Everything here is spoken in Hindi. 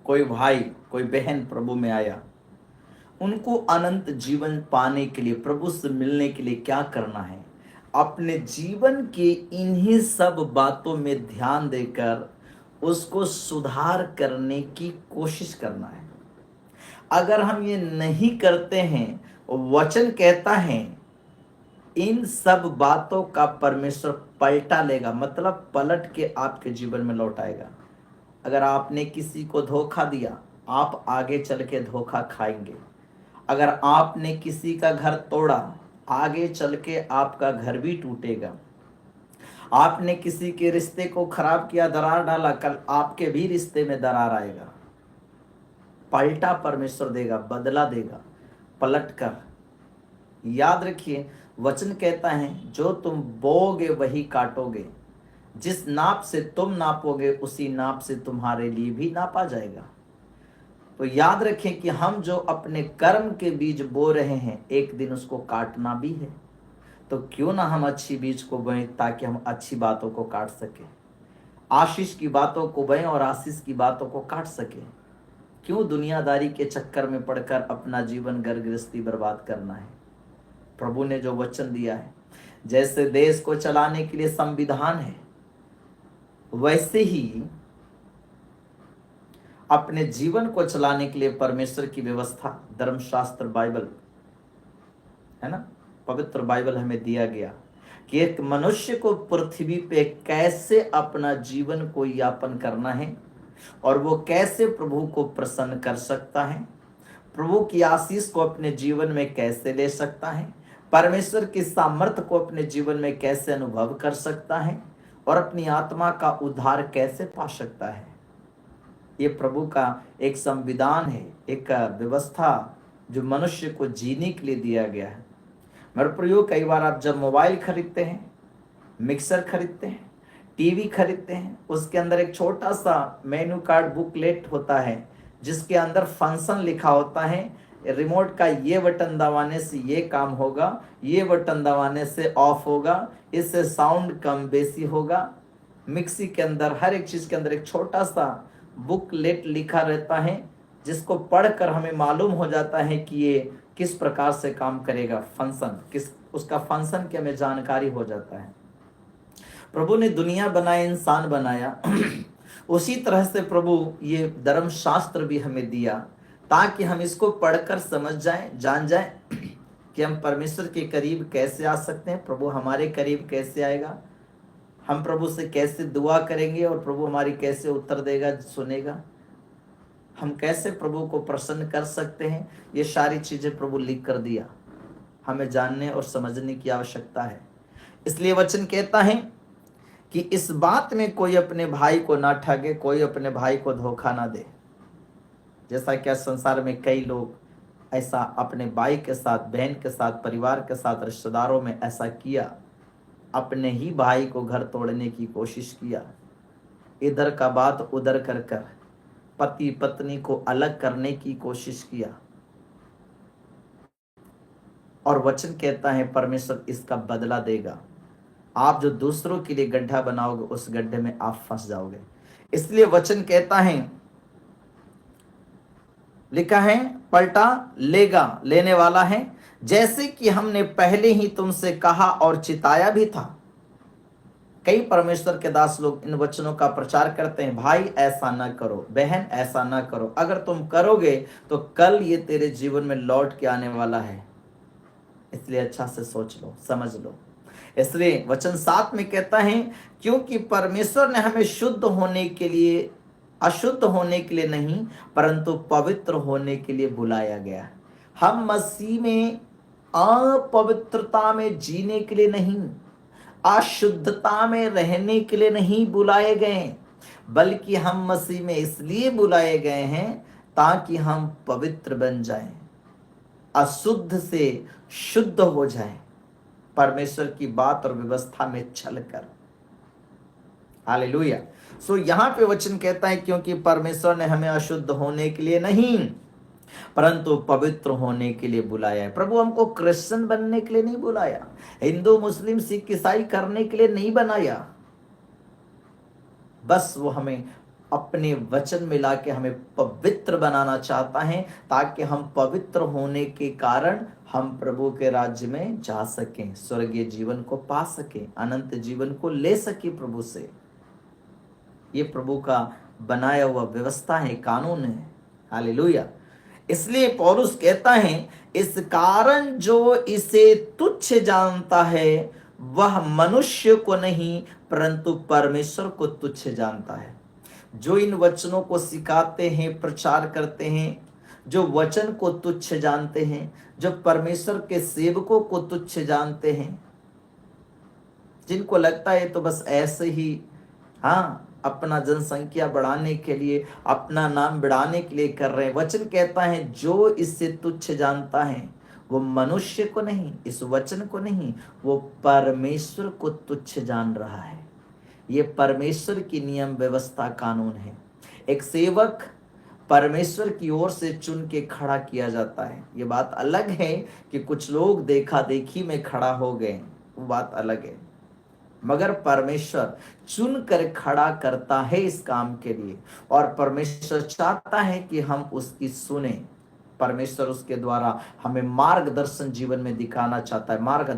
कोई भाई कोई बहन प्रभु में आया, उनको अनंत जीवन पाने के लिए, प्रभु से मिलने के लिए क्या करना है? अपने जीवन के इन्हीं सब बातों में ध्यान देकर उसको सुधार करने की कोशिश करना है। अगर हम ये नहीं करते हैं, वचन कहता है इन सब बातों का परमेश्वर पलटा लेगा, मतलब पलट के आपके जीवन में लौटाएगा। अगर आपने किसी को धोखा दिया, आप आगे चल के धोखा खाएंगे। अगर आपने किसी का घर तोड़ा, आगे चल के आपका घर भी टूटेगा। आपने किसी के रिश्ते को खराब किया, दरार डाला, कल आपके भी रिश्ते में दरार आएगा। पलटा परमेश्वर देगा, बदला देगा पलट कर। याद रखिए, वचन कहता है जो तुम बोओगे वही काटोगे। जिस नाप से तुम नापोगे उसी नाप से तुम्हारे लिए भी नापा जाएगा। तो याद रखें कि हम जो अपने कर्म के बीज बो रहे हैं, एक दिन उसको काटना भी है। तो क्यों ना हम अच्छी बीज को बोएं, ताकि हम अच्छी बातों को काट सकें, आशीष की बातों को बोएं और आशीष की बातों को काट सकें। क्यों दुनियादारी के चक्कर में पड़कर अपना जीवन घर गृहस्थी बर्बाद करना है? प्रभु ने जो वचन दिया है, जैसे देश को चलाने के लिए संविधान है, वैसे ही अपने जीवन को चलाने के लिए परमेश्वर की व्यवस्था, धर्मशास्त्र, बाइबल है ना, पवित्र बाइबल हमें दिया गया कि एक मनुष्य को पृथ्वी पे कैसे अपना जीवन को यापन करना है और वो कैसे प्रभु को प्रसन्न कर सकता है, प्रभु की आशीष को अपने जीवन में कैसे ले सकता है, परमेश्वर की सामर्थ्य को अपने जीवन में कैसे अनुभव कर सकता है और अपनी आत्मा का उद्धार कैसे पा सकता है। ये प्रभु का एक संविधान है, एक व्यवस्था जो मनुष्य को जीने के लिए दिया गया है। मेरे प्रियो, कई बार आप जब मोबाइल खरीदते हैं, मिक्सर खरीदते हैं, टीवी खरीदते हैं, उसके अंदर एक छोटा सा मेनू कार्ड बुकलेट होता है जिसके अंदर फंक्शन लिखा होता है। रिमोट का ये बटन दबाने से ये काम होगा, ये बटन दबाने से ऑफ होगा, इससे साउंड कम बेसी होगा। मिक्सी के अंदर, हर एक चीज के अंदर एक छोटा सा बुकलेट लिखा रहता है जिसको पढ़कर हमें मालूम हो जाता है कि ये किस प्रकार से काम करेगा, फंक्शन किस, उसका फंक्शन की हमें जानकारी हो जाता है। प्रभु ने दुनिया बनाया, इंसान बनाया उसी तरह से प्रभु ये धर्मशास्त्र भी हमें दिया ताकि हम इसको पढ़कर समझ जाएं, जान जाएं कि हम परमेश्वर के करीब कैसे आ सकते हैं, प्रभु हमारे करीब कैसे आएगा, हम प्रभु से कैसे दुआ करेंगे और प्रभु हमारी कैसे उत्तर देगा, सुनेगा, हम कैसे प्रभु को प्रसन्न कर सकते हैं। ये सारी चीजें प्रभु लिख कर दिया, हमें जानने और समझने की आवश्यकता है। इसलिए वचन कहता है कि इस बात में कोई अपने भाई को ना ठगे, कोई अपने भाई को धोखा ना दे। जैसा कि संसार में कई लोग ऐसा अपने भाई के साथ, बहन के साथ, परिवार के साथ, रिश्तेदारों में ऐसा किया, अपने ही भाई को घर तोड़ने की कोशिश किया, इधर का बात उधर कर कर पति पत्नी को अलग करने की कोशिश किया। और वचन कहता है परमेश्वर इसका बदला देगा। आप जो दूसरों के लिए गड्ढा बनाओगे, उस गड्ढे में आप फंस जाओगे। इसलिए वचन कहता है, लिखा है, पलटा लेगा, लेने वाला है, जैसे कि हमने पहले ही तुमसे कहा और चिताया भी था। कई परमेश्वर के दास लोग इन वचनों का प्रचार करते हैं, भाई ऐसा ना करो, बहन ऐसा ना करो, अगर तुम करोगे तो कल ये तेरे जीवन में लौट के आने वाला है। इसलिए अच्छा से सोच लो, समझ लो। इसलिए वचन 7 में कहता है, क्योंकि परमेश्वर ने हमें शुद्ध होने के लिए, अशुद्ध होने के लिए नहीं परंतु पवित्र होने के लिए बुलाया गया। हम मसीह में अपवित्रता में जीने के लिए नहीं, अशुद्धता में रहने के लिए नहीं बुलाए गए, बल्कि हम मसीह में इसलिए बुलाए गए हैं ताकि हम पवित्र बन जाएं, अशुद्ध से शुद्ध हो जाएं, परमेश्वर की बात और व्यवस्था में चलकर। हालेलुया। सो यहां पे वचन कहता है, क्योंकि परमेश्वर ने हमें अशुद्ध होने के लिए नहीं परंतु पवित्र होने के लिए बुलाया है। प्रभु हमको क्रिश्चियन बनने के लिए नहीं बुलाया, हिंदू मुस्लिम सिख ईसाई करने के लिए नहीं बनाया, बस वो हमें अपने वचन में लाके हमें पवित्र बनाना चाहता है, ताकि हम पवित्र होने के कारण हम प्रभु के राज्य में जा सकें, स्वर्गीय जीवन को पा सकें, अनंत जीवन को ले सके प्रभु से। ये प्रभु का बनाया हुआ व्यवस्था है, कानून है। हालेलुया। इसलिए पौलुस कहता है, इस कारण जो इसे तुच्छ जानता है वह मनुष्य को नहीं परंतु परमेश्वर को तुच्छ जानता है। जो इन वचनों को सिखाते हैं, प्रचार करते हैं, जो वचन को तुच्छ जानते हैं, जो परमेश्वर के सेवकों को तुच्छ जानते हैं, जिनको लगता है तो बस ऐसे ही अपना जनसंख्या बढ़ाने के लिए, अपना नाम बढ़ाने के लिए कर रहे हैं। वचन कहता है जो इससे तुच्छ जानता है वो मनुष्य को नहीं, इस वचन को नहीं, वो परमेश्वर को तुच्छ जान रहा है। ये परमेश्वर की नियम व्यवस्था कानून है। एक सेवक परमेश्वर की ओर से चुन के खड़ा किया जाता है। ये बात अलग है कि कुछ लोग देखा देखी में खड़ा हो गए, वो बात अलग है, मगर परमेश्वर चुन कर खड़ा करता है इस काम के लिए, और परमेश्वर चाहता है कि हम उसकी सुने। परमेश्वर उसके द्वारा हमें मार्गदर्शन जीवन में दिखाना चाहता है, मार्ग